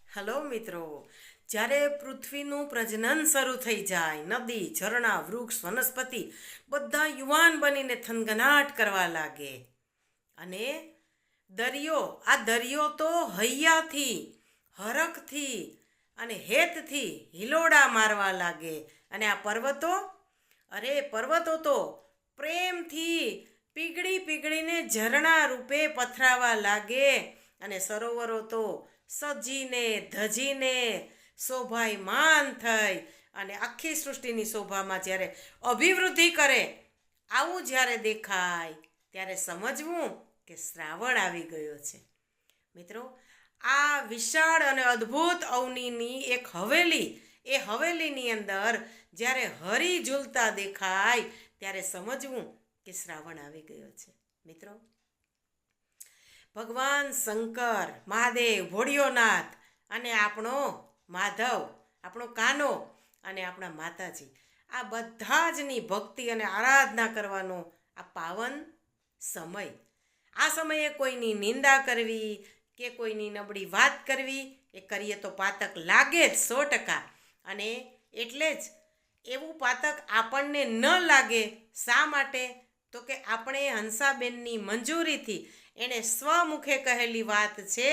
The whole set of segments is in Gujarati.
હલો મિત્રો, જ્યારે પૃથ્વીનું પ્રજનન શરૂ થઈ જાય, નદી, ઝરણા, વૃક્ષ, વનસ્પતિ બધા યુવાન બનીને થનગનાટ કરવા લાગે અને દરિયો તો હૈયાથી, હરખથી અને હેતથી હિલોડા મારવા લાગે. અને આ પર્વતો તો પ્રેમથી પીગળી પીગળીને ઝરણા રૂપે પથરાવા લાગે. અને સરોવરો તો સજીને ધજીને શોભાયમાન થઈ અને આખી સૃષ્ટિની શોભામાં જ્યારે અભિવૃદ્ધિ કરે, આવું જ્યારે દેખાય ત્યારે સમજવું કે શ્રાવણ આવી ગયો છે. મિત્રો, આ વિશાળ અને અદ્ભુત અવનીની એક હવેલીની અંદર જ્યારે હરી ઝૂલતા દેખાય ત્યારે સમજવું કે શ્રાવણ આવી ગયો છે. મિત્રો, ભગવાન શંકર, મહાદેવ, ભોળિયોનાથ અને આપણો માધવ, આપણો કાનો અને આપણા માતાજી, આ બધા જની ભક્તિ અને આરાધના કરવાનો આ પાવન સમય. આ સમયે કોઈની નિંદા કરવી કે કોઈની નબળી વાત કરવી એ કરીએ તો પાતક લાગે જ 100%. અને એટલે જ એવું પાતક આપણને ન લાગે. શા માટે? તો કે આપણે હંસાબેનની મંજૂરીથી એણે સ્વમુખે કહેલી વાત છે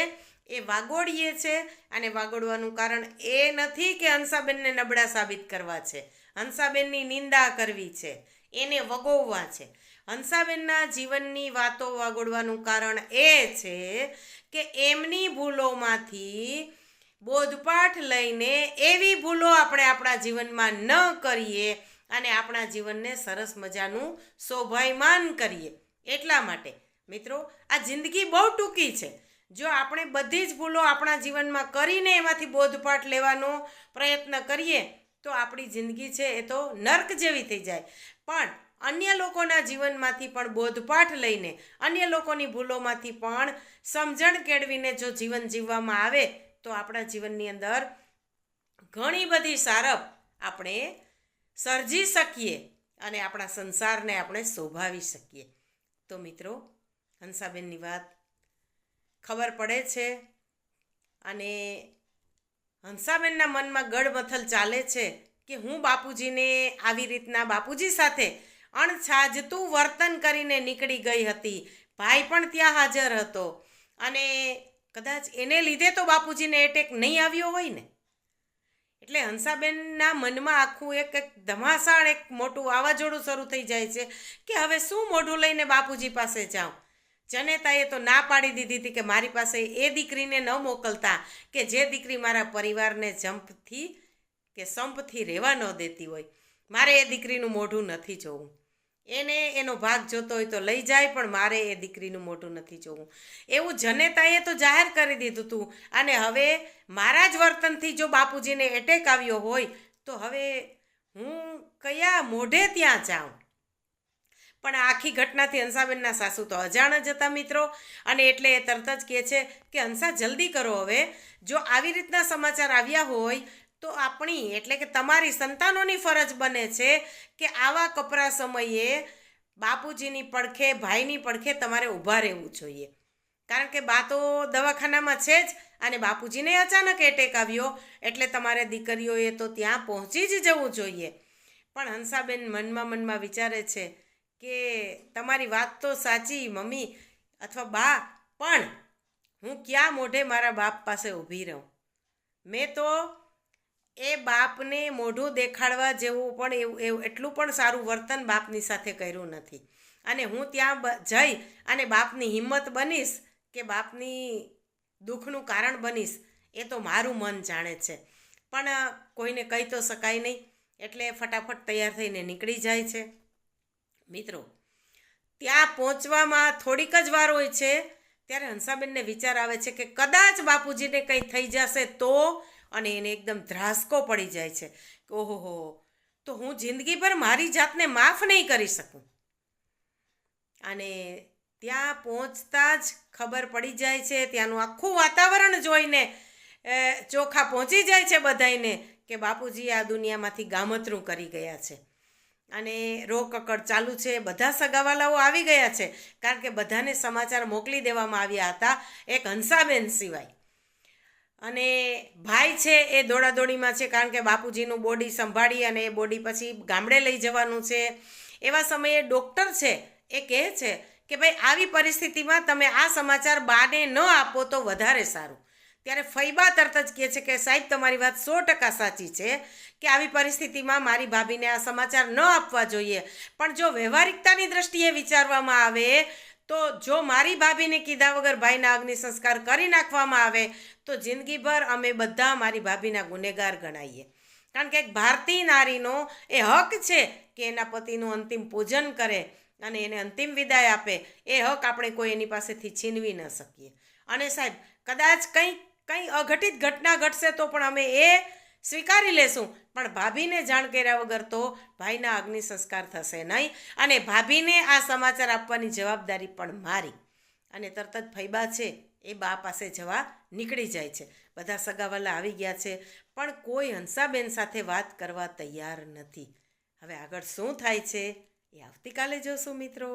એ વાગોડીએ છે. અને વાગોડવાનું કારણ એ નથી કે હંસાબેનને નબળા સાબિત કરવા છે, હંસાબેનની નિંદા કરવી છે, એને વગોવવા છે. હંસાબેનના જીવનની વાતો વાગોડવાનું કારણ એ છે કે એમની ભૂલોમાંથી બોધપાઠ લઈને એવી ભૂલો આપણે આપણા જીવનમાં ન કરીએ અને આપણા જીવનને સરસ મજાનું શોભાયમાન કરીએ. એટલા માટે મિત્રો, આ જિંદગી બહુ ટૂંકી છે. જો આપણે બધી જ ભૂલો આપણા જીવનમાં કરીને એમાંથી બોધપાઠ લેવાનો પ્રયત્ન કરીએ તો આપણી જિંદગી છે એ તો નર્ક જેવી થઈ જાય. પણ અન્ય લોકોના જીવનમાંથી પણ બોધપાઠ લઈને, અન્ય લોકોની ભૂલોમાંથી પણ સમજણ કેળવીને જો જીવન જીવવામાં આવે તો આપણા જીવનની અંદર ઘણી બધી સારપ આપણે સર્જી શકીએ અને આપણા સંસારને આપણે શોભાવી શકીએ. તો મિત્રો, હંસાબેનની વાત ખબર પડે છે અને હંસાબેનના મનમાં ગડમથલ ચાલે છે કે હું બાપુજીને આવી રીતના બાપુજી સાથે અણછાજતું વર્તન કરીને નીકળી ગઈ હતી. ભાઈ પણ ત્યાં હાજર હતો અને કદાચ એને લીધે તો બાપુજીને એટેક નહીં આવ્યો હોય ને. એટલે હંસાબેનના મનમાં આખું એક ધમાસાણ, એક મોટું વાવાઝોડું શરૂ થઈ જાય છે કે હવે શું મોઢું લઈને બાપુજી પાસે જાઉં. જનેતાએ તો ના પાડી દીધી હતી કે મારી પાસે એ દીકરીને ન મોકલતા કે જે દીકરી મારા પરિવારને સંપથી રહેવા ન દેતી હોય. મારે એ દીકરીનું મોઢું નથી જોવું. એને એનો ભાગ જોતો હોય તો લઈ જાય, પણ મારે એ દીકરીનું મોઢું નથી જોવું. એવું જનેતાએ તો જાહેર કરી દીધું હતું. અને હવે મારા જ વર્તનથી જો બાપુજીને એટેક આવ્યો હોય તો હવે હું કયા મોઢે ત્યાં જાઉં. પણ આખી ઘટનાથી હંસાબેનના સાસુ તો અજાણ જ હતા મિત્રો. અને એટલે એ તરત જ કહે છે કે હંસા, જલ્દી કરો. હવે જો આવી રીતના સમાચાર આવ્યા હોય તો આપણી એટલે કે તમારી સંતાનોની ફરજ બને છે કે આવા કપરા સમયે બાપુજીની પડખે, ભાઈની પડખે તમારે ઊભા રહેવું જોઈએ. કારણ કે બા તો દવાખાનામાં છે જ અને બાપુજીને અચાનક એટેક આવ્યો એટલે તમારે દીકરીઓએ તો ત્યાં પહોંચી જ જવું જોઈએ. પણ હંસાબેન મનમાં વિચારે છે કે તમારી વાત તો સાચી મમ્મી અથવા બા, પણ હું ક્યાં મોઢે મારા બાપ પાસે ઊભી રહું. મેં તો એ બાપને મોઢું દેખાડવા જેવું પણ એવું એટલું પણ સારું વર્તન બાપની સાથે કર્યું નથી. અને હું ત્યાં જઈ અને બાપની હિંમત બનીશ કે બાપની દુઃખનું કારણ બનીશ એ તો મારું મન જાણે છે. પણ કોઈને કહી તો શકાય નહીં એટલે ફટાફટ તૈયાર થઈને નીકળી જાય છે. મિત્રો, ત્યાં પહોંચવામાં થોડીક જ વાર હોય છે ત્યારે હંસાબેનને વિચાર આવે છે કે કદાચ બાપુજીને કંઈ થઈ જશે તો. અને એને એકદમ ધ્રાસકો પડી જાય છે કે ઓહો, તો હું જિંદગીભર મારી જાતને માફ નહીં કરી શકું. અને ત્યાં પહોંચતા જ ખબર પડી જાય છે, ત્યાંનું આખું વાતાવરણ જોઈને ચોખા પહોંચી જાય છે બધાઈને કે બાપુજી આ દુનિયામાંથી ગામતરું કરી ગયા છે. અને રોકકડ ચાલુ છે. બધા સગાવાલાઓ આવી ગયા છે કારણ કે બધાને સમાચાર મોકલી દેવામાં આવ્યા હતા એક હંસાબેન સિવાય. અને ભાઈ છે એ દોડાદોડીમાં છે, કારણ કે બાપુજીનું બોડી સંભાળી અને એ બોડી પછી ગામડે લઈ જવાનું છે. એવા સમયે ડૉક્ટર છે એ કહે છે કે ભાઈ આવી પરિસ્થિતિમાં તમે આ સમાચાર બાને ન આપો તો વધારે સારું. ત્યારે ફૈબા તરત જ કહે છે કે સાહેબ તમારી વાત 100% સાચી છે કે આવી પરિસ્થિતિમાં મારી ભાભીને આ સમાચાર ન આપવા જોઈએ, પણ જો વ્યવહારિકતાની દ્રષ્ટિએ વિચારવામાં આવે તો જો મારી ભાભીને કીધા વગર ભાઈના અગ્નિ સંસ્કાર કરી નાખવામાં આવે તો જિંદગીભર અમે બધા મારી ભાભીના ગુનેગાર ગણાઈએ. કારણ કે એક ભારતીય નારીનો એ હક છે કે એના પતિનું અંતિમ પૂજન કરે અને એને અંતિમ વિદાય આપે. એ હક આપણે કોઈ એની પાસેથી છીનવી ન શકીએ. અને સાહેબ કદાચ કંઈ અઘટિત ઘટના ઘટશે તો પણ અમે એ સ્વીકારી લેશું, પણ ભાભીને જાણ કર્યા વગર તો ભાઈના અગ્નિ સંસ્કાર થશે નહીં. અને ભાભીને આ સમાચાર આપવાની જવાબદારી પણ મારી. અને તરત જ ફૈબા છે એ બા પાસે જવા નીકળી જાય છે. બધા સગાવાલા આવી ગયા છે, પણ કોઈ હંસાબેન સાથે વાત કરવા તૈયાર નથી. હવે આગળ શું થાય છે એ આવતીકાલે જોશું મિત્રો.